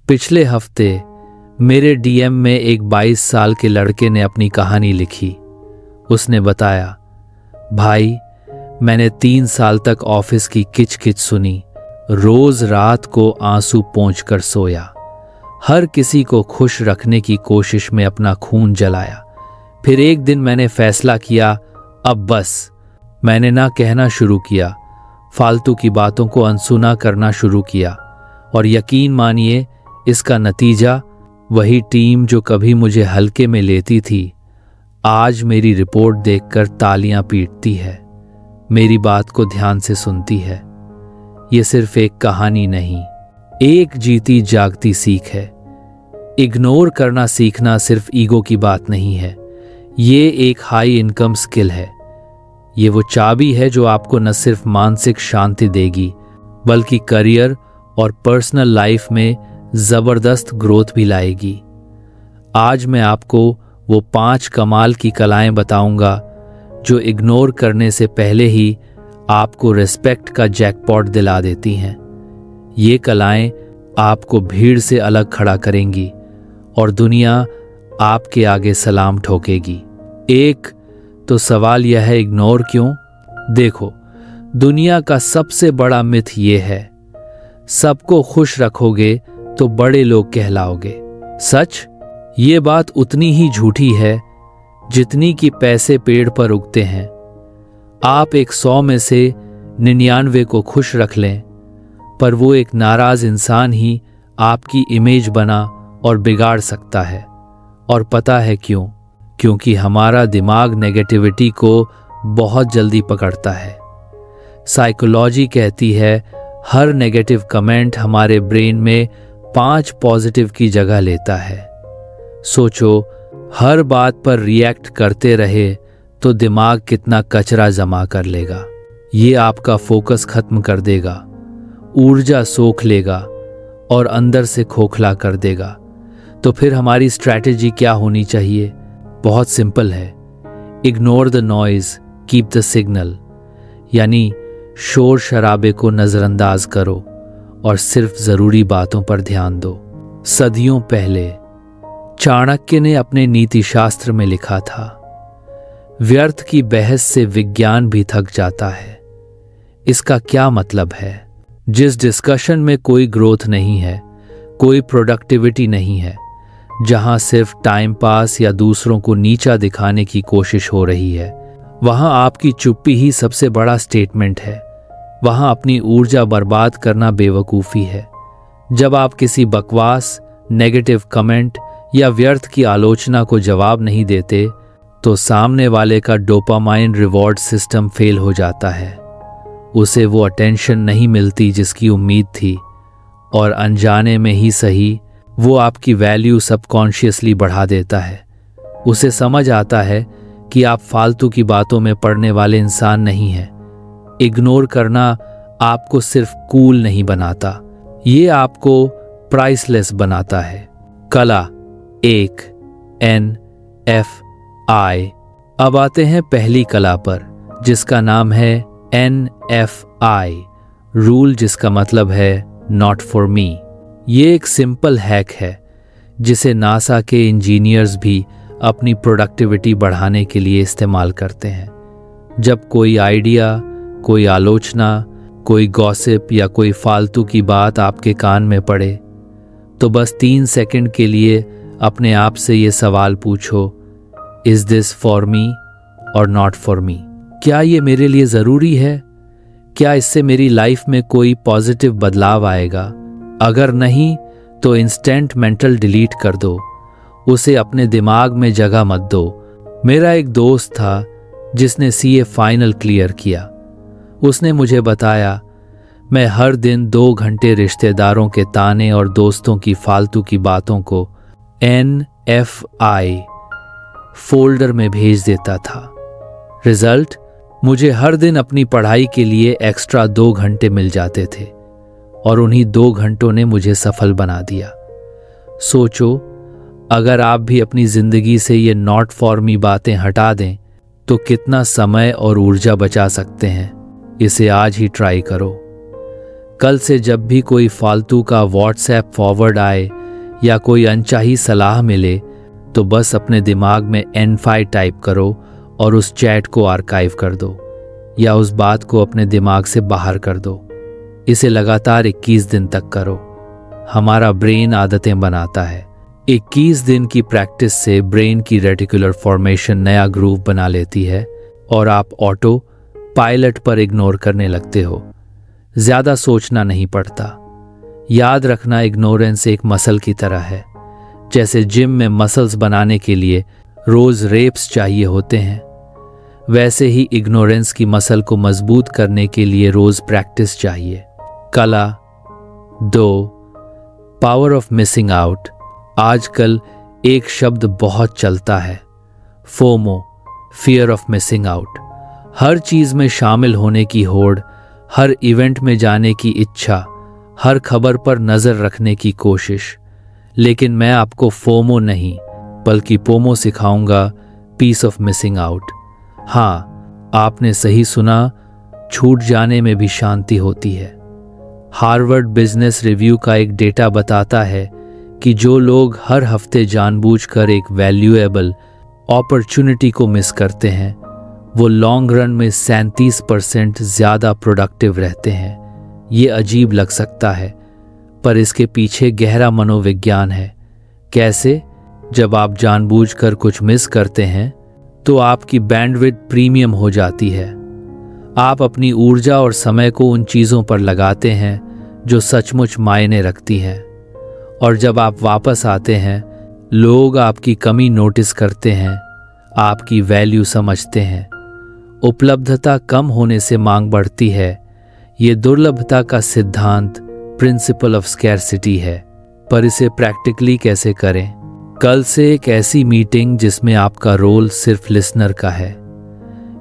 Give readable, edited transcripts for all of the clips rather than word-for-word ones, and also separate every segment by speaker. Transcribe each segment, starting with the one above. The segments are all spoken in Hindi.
Speaker 1: पिछले हफ्ते मेरे डीएम में एक 22 साल के लड़के ने अपनी कहानी लिखी। उसने बताया, भाई मैंने 3 साल तक ऑफिस की किच-किच सुनी, रोज रात को आंसू पोंछकर सोया, हर किसी को खुश रखने की कोशिश में अपना खून जलाया। फिर एक दिन मैंने फैसला किया, अब बस। मैंने ना कहना शुरू किया, फालतू की बातों को अनसुना करना शुरू किया, और यकीन मानिए इसका नतीजा वही टीम जो कभी मुझे हल्के में लेती थी, आज मेरी रिपोर्ट देखकर तालियां पीटती है, मेरी बात को ध्यान से सुनती है। ये सिर्फ एक कहानी नहीं, एक जीती जागती सीख है। इग्नोर करना सीखना सिर्फ ईगो की बात नहीं है, ये एक हाई इनकम स्किल है। ये वो चाबी है जो आपको न सिर्फ मानसिक शांति देगी, बल्कि करियर और पर्सनल लाइफ में जबरदस्त ग्रोथ भी लाएगी। आज मैं आपको वो 5 कमाल की कलाएं बताऊंगा जो इग्नोर करने से पहले ही आपको रिस्पेक्ट का जैकपॉट दिला देती हैं। ये कलाएं आपको भीड़ से अलग खड़ा करेंगी और दुनिया आपके आगे सलाम ठोकेगी। एक तो सवाल यह है, इग्नोर क्यों? देखो, दुनिया का सबसे बड़ा मिथ ये है, सबको खुश रखोगे तो बड़े लोग कहलाओगे। सच, ये बात उतनी ही झूठी है जितनी कि पैसे पेड़ पर उगते हैं। आप 100 में से 99 को खुश रख लें, पर वो एक नाराज इंसान ही आपकी इमेज बना और बिगाड़ सकता है। और पता है क्यों? क्योंकि हमारा दिमाग नेगेटिविटी को बहुत जल्दी पकड़ता है। साइकोलॉजी कहती है हर नेगेटिव कमेंट हमारे ब्रेन में 5 पॉजिटिव की जगह लेता है। सोचो, हर बात पर रिएक्ट करते रहे तो दिमाग कितना कचरा जमा कर लेगा। ये आपका फोकस खत्म कर देगा, ऊर्जा सोख लेगा और अंदर से खोखला कर देगा। तो फिर हमारी स्ट्रैटेजी क्या होनी चाहिए? बहुत सिंपल है, ignore the noise, keep the signal. यानी शोर शराबे को नजरअंदाज करो और सिर्फ जरूरी बातों पर ध्यान दो। सदियों पहले चाणक्य ने अपने नीति शास्त्र में लिखा था, व्यर्थ की बहस से विज्ञान भी थक जाता है। इसका क्या मतलब है? जिस डिस्कशन में कोई ग्रोथ नहीं है, कोई प्रोडक्टिविटी नहीं है, जहां सिर्फ टाइम पास या दूसरों को नीचा दिखाने की कोशिश हो रही है, वहां आपकी चुप्पी ही सबसे बड़ा स्टेटमेंट है। वहां अपनी ऊर्जा बर्बाद करना बेवकूफ़ी है। जब आप किसी बकवास, नेगेटिव कमेंट या व्यर्थ की आलोचना को जवाब नहीं देते, तो सामने वाले का डोपामाइन रिवॉर्ड सिस्टम फेल हो जाता है। उसे वो अटेंशन नहीं मिलती जिसकी उम्मीद थी, और अनजाने में ही सही वो आपकी वैल्यू सबकॉन्शियसली बढ़ा देता है। उसे समझ आता है कि आप फालतू की बातों में पड़ने वाले इंसान नहीं हैं। इग्नोर करना आपको सिर्फ कूल नहीं बनाता, ये आपको प्राइसलेस बनाता है। कला 1, NFI। अब आते हैं पहली कला पर, जिसका नाम है NFI, रूल, जिसका मतलब है नॉट फॉर मी। ये एक सिंपल हैक है जिसे नासा के इंजीनियर्स भी अपनी प्रोडक्टिविटी बढ़ाने के लिए इस्तेमाल करते हैं। जब कोई आइडिया, कोई आलोचना, कोई गॉसिप या कोई फालतू की बात आपके कान में पड़े, तो बस 3 सेकंड के लिए अपने आप से ये सवाल पूछो, इज दिस फॉर मी और नॉट फॉर मी? क्या ये मेरे लिए ज़रूरी है? क्या इससे मेरी लाइफ में कोई पॉजिटिव बदलाव आएगा? अगर नहीं, तो इंस्टेंट मेंटल डिलीट कर दो, उसे अपने दिमाग में जगह मत दो। मेरा एक दोस्त था जिसने CA फाइनल क्लियर किया। उसने मुझे बताया, मैं हर दिन 2 घंटे रिश्तेदारों के ताने और दोस्तों की फालतू की बातों को NFI फोल्डर में भेज देता था। रिजल्ट, मुझे हर दिन अपनी पढ़ाई के लिए एक्स्ट्रा 2 घंटे मिल जाते थे, और उन्हीं 2 घंटों ने मुझे सफल बना दिया। सोचो, अगर आप भी अपनी जिंदगी से ये नॉट फॉर मी बातें हटा दें, तो कितना समय और ऊर्जा बचा सकते हैं। इसे आज ही ट्राई करो। कल से जब भी कोई फालतू का व्हाट्सएप फॉरवर्ड आए या कोई अनचाही सलाह मिले तो बस अपने दिमाग में N5 टाइप करो और उस चैट को आर्काइव कर दो या उस बात को अपने दिमाग से बाहर कर दो। इसे लगातार 21 दिन तक करो। हमारा ब्रेन आदतें बनाता है। 21 दिन की प्रैक्टिस से ब्रेन की रेटिकुलर फॉर्मेशन नया ग्रूव बना लेती है और आप ऑटो पायलट पर इग्नोर करने लगते हो। ज्यादा सोचना नहीं पड़ता। याद रखना, इग्नोरेंस एक मसल की तरह है। जैसे जिम में मसल्स बनाने के लिए रोज रेप्स चाहिए होते हैं, वैसे ही इग्नोरेंस की मसल को मजबूत करने के लिए रोज प्रैक्टिस चाहिए। कला 2, पावर ऑफ मिसिंग आउट। आजकल एक शब्द बहुत चलता है, FOMO, fear of missing out. हर चीज में शामिल होने की होड़, हर इवेंट में जाने की इच्छा, हर खबर पर नजर रखने की कोशिश। लेकिन मैं आपको फोमो नहीं बल्कि पोमो सिखाऊंगा, पीस ऑफ मिसिंग आउट। हाँ, आपने सही सुना, छूट जाने में भी शांति होती है। हार्वर्ड बिजनेस रिव्यू का एक डेटा बताता है कि जो लोग हर हफ्ते जानबूझकर एक वैल्यूएबल अपॉर्चुनिटी को मिस करते हैं, वो लॉन्ग रन में 37% ज्यादा प्रोडक्टिव रहते हैं। ये अजीब लग सकता है, पर इसके पीछे गहरा मनोविज्ञान है। कैसे? जब आप जानबूझकर कुछ मिस करते हैं तो आपकी बैंडविड्थ प्रीमियम हो जाती है। आप अपनी ऊर्जा और समय को उन चीज़ों पर लगाते हैं जो सचमुच मायने रखती हैं। और जब आप वापस आते हैं, लोग आपकी कमी नोटिस करते हैं, आपकी वैल्यू समझते हैं। उपलब्धता कम होने से मांग बढ़ती है। ये दुर्लभता का सिद्धांत, प्रिंसिपल ऑफ स्कैरसिटी है। पर इसे प्रैक्टिकली कैसे करें? कल से एक ऐसी मीटिंग जिसमें आपका रोल सिर्फ लिसनर का है,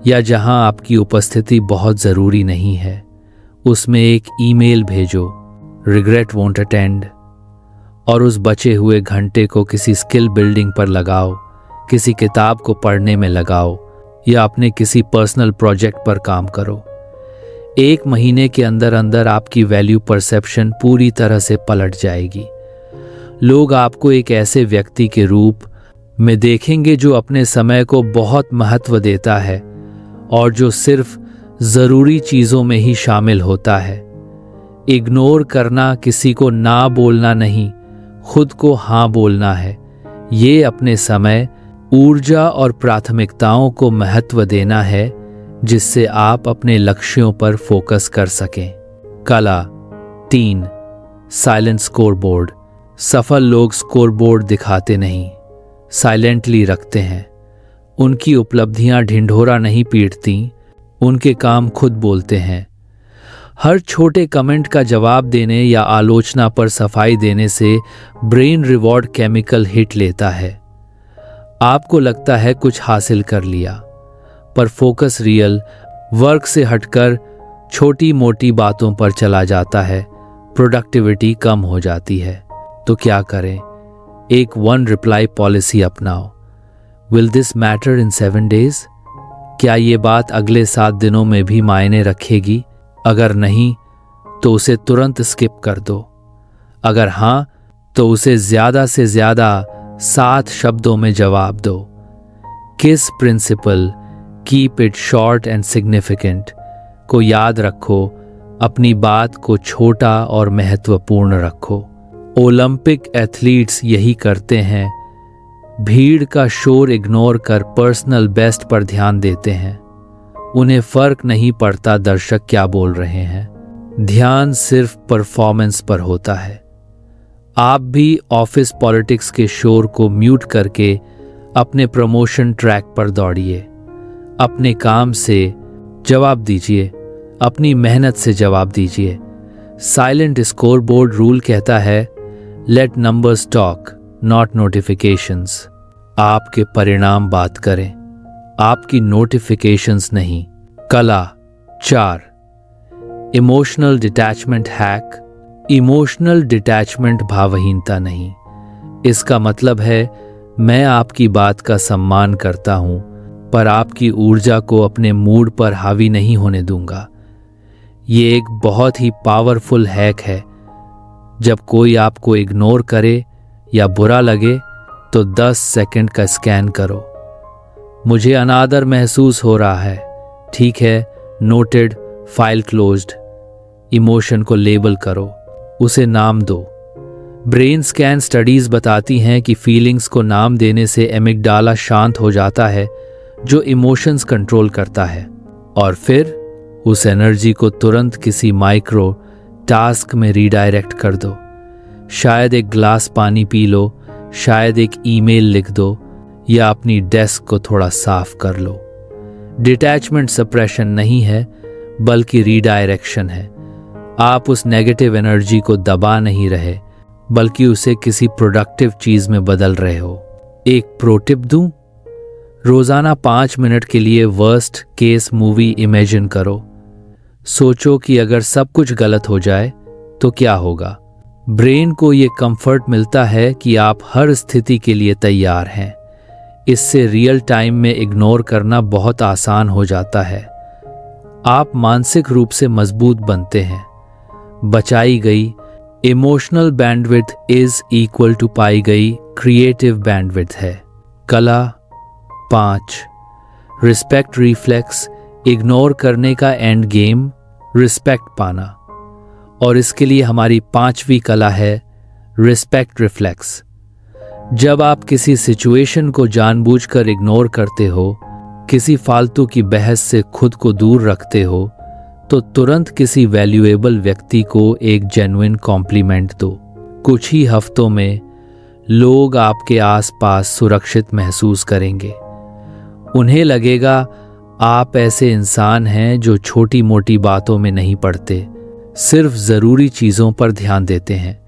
Speaker 1: या जहां आपकी उपस्थिति बहुत ज़रूरी नहीं है, उसमें एक ईमेल भेजो, रिग्रेट वोंट अटेंड, और उस बचे हुए घंटे को किसी स्किल बिल्डिंग पर लगाओ, किसी किताब को पढ़ने में लगाओ या अपने किसी पर्सनल प्रोजेक्ट पर काम करो। 1 महीने के अंदर अंदर आपकी वैल्यू परसेप्शन पूरी तरह से पलट जाएगी। लोग आपको एक ऐसे व्यक्ति के रूप में देखेंगे जो अपने समय को बहुत महत्व देता है और जो सिर्फ ज़रूरी चीज़ों में ही शामिल होता है। इग्नोर करना किसी को ना बोलना नहीं, खुद को हाँ बोलना है। ये अपने समय, ऊर्जा और प्राथमिकताओं को महत्व देना है, जिससे आप अपने लक्ष्यों पर फोकस कर सकें। कला 3, साइलेंट स्कोरबोर्ड। सफल लोग स्कोरबोर्ड दिखाते नहीं, साइलेंटली रखते हैं। उनकी उपलब्धियां ढिंढोरा नहीं पीटती, उनके काम खुद बोलते हैं। हर छोटे कमेंट का जवाब देने या आलोचना पर सफाई देने से ब्रेन रिवॉर्ड केमिकल हिट लेता है। आपको लगता है कुछ हासिल कर लिया, पर फोकस रियल वर्क से हटकर छोटी मोटी बातों पर चला जाता है। प्रोडक्टिविटी कम हो जाती है। तो क्या करें? एक 1 रिप्लाई पॉलिसी अपनाओ। Will this matter in 7 days? क्या ये बात अगले 7 दिनों में भी मायने रखेगी? अगर नहीं तो उसे तुरंत स्किप कर दो। अगर हाँ तो उसे ज्यादा से ज्यादा 7 शब्दों में जवाब दो। किस principle, keep it short and significant को याद रखो। अपनी बात को छोटा और महत्वपूर्ण रखो। ओलंपिक एथलीट्स यही करते हैं। भीड़ का शोर इग्नोर कर पर्सनल बेस्ट पर ध्यान देते हैं। उन्हें फर्क नहीं पड़ता दर्शक क्या बोल रहे हैं। ध्यान सिर्फ परफॉर्मेंस पर होता है। आप भी ऑफिस पॉलिटिक्स के शोर को म्यूट करके अपने प्रमोशन ट्रैक पर दौड़िए। अपने काम से जवाब दीजिए, अपनी मेहनत से जवाब दीजिए। साइलेंट स्कोरबोर्ड रूल कहता है, let numbers talk, not notifications. आपके परिणाम बात करें, आपकी नोटिफिकेशंस नहीं। कला 4, emotional detachment hack. Emotional detachment भावहीनता नहीं। इसका मतलब है मैं आपकी बात का सम्मान करता हूं, पर आपकी ऊर्जा को अपने मूड पर हावी नहीं होने दूंगा। ये एक बहुत ही पावरफुल हैक है। जब कोई आपको इग्नोर करे या बुरा लगे तो 10 सेकंड का स्कैन करो। मुझे अनादर महसूस हो रहा है, ठीक है, नोटेड, फाइल क्लोज्ड। इमोशन को लेबल करो, उसे नाम दो। ब्रेन स्कैन स्टडीज बताती हैं कि फीलिंग्स को नाम देने से एमिगडाला शांत हो जाता है, जो इमोशंस कंट्रोल करता है, और फिर उस एनर्जी को तुरंत किसी माइक्रो टास्क में रीडायरेक्ट कर दो। शायद एक ग्लास पानी पी लो, शायद एक ईमेल लिख दो, या अपनी डेस्क को थोड़ा साफ कर लो। डिटैचमेंट सप्रेशन नहीं है, बल्कि रीडायरेक्शन है। आप उस नेगेटिव एनर्जी को दबा नहीं रहे, बल्कि उसे किसी प्रोडक्टिव चीज में बदल रहे हो। एक प्रो टिप दूं? रोजाना 5 मिनट के लिए वर्स्ट केस मूवी इमेजिन करो। सोचो कि अगर सब कुछ गलत हो जाए तो क्या होगा। ब्रेन को ये कंफर्ट मिलता है कि आप हर स्थिति के लिए तैयार हैं। इससे रियल टाइम में इग्नोर करना बहुत आसान हो जाता है। आप मानसिक रूप से मजबूत बनते हैं। बचाई गई emotional bandwidth is equal to पाई गई क्रिएटिव बैंडविड्थ है। कला 5, रिस्पेक्ट रिफ्लेक्स। इग्नोर करने का एंड गेम रिस्पेक्ट पाना, और इसके लिए हमारी 5वीं कला है रिस्पेक्ट रिफ्लेक्स। जब आप किसी सिचुएशन को जानबूझकर इग्नोर करते हो, किसी फालतू की बहस से खुद को दूर रखते हो, तो तुरंत किसी वैल्यूएबल व्यक्ति को एक जेन्युइन कॉम्प्लीमेंट दो। कुछ ही हफ्तों में लोग आपके आसपास सुरक्षित महसूस करेंगे। उन्हें लगेगा आप ऐसे इंसान हैं जो छोटी मोटी बातों में नहीं पड़ते, सिर्फ जरूरी चीजों पर ध्यान देते हैं।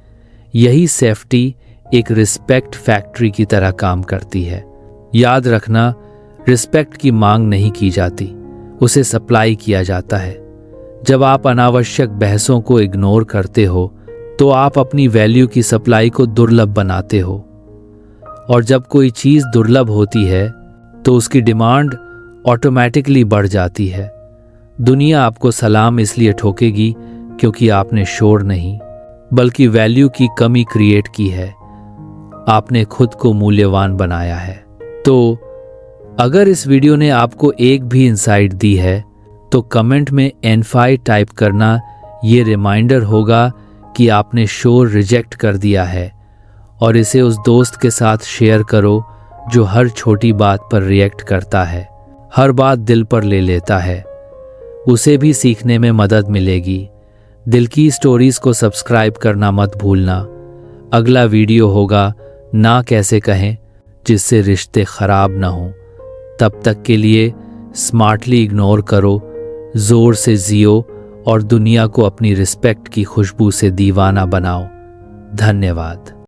Speaker 1: यही सेफ्टी एक रिस्पेक्ट फैक्ट्री की तरह काम करती है। याद रखना, रिस्पेक्ट की मांग नहीं की जाती, उसे सप्लाई किया जाता है। जब आप अनावश्यक बहसों को इग्नोर करते हो, तो आप अपनी वैल्यू की सप्लाई को दुर्लभ बनाते हो, और जब कोई चीज दुर्लभ होती है तो उसकी डिमांड ऑटोमेटिकली बढ़ जाती है। दुनिया आपको सलाम इसलिए ठोकेगी क्योंकि आपने शोर नहीं, बल्कि वैल्यू की कमी क्रिएट की है। आपने खुद को मूल्यवान बनाया है। तो अगर इस वीडियो ने आपको एक भी इंसाइट दी है, तो कमेंट में N5 टाइप करना ये रिमाइंडर होगा कि आपने शोर रिजेक्ट कर दिया है, और इसे उस दोस्त के साथ शेयर करो जो हर छोटी बात पर रिएक्ट करता है, हर बात दिल पर ले लेता है। उसे भी सीखने में मदद मिलेगी। दिल की स्टोरीज को सब्सक्राइब करना मत भूलना। अगला वीडियो होगा ना कैसे कहें जिससे रिश्ते खराब ना हों। तब तक के लिए स्मार्टली इग्नोर करो, जोर से जियो, और दुनिया को अपनी रिस्पेक्ट की खुशबू से दीवाना बनाओ। धन्यवाद।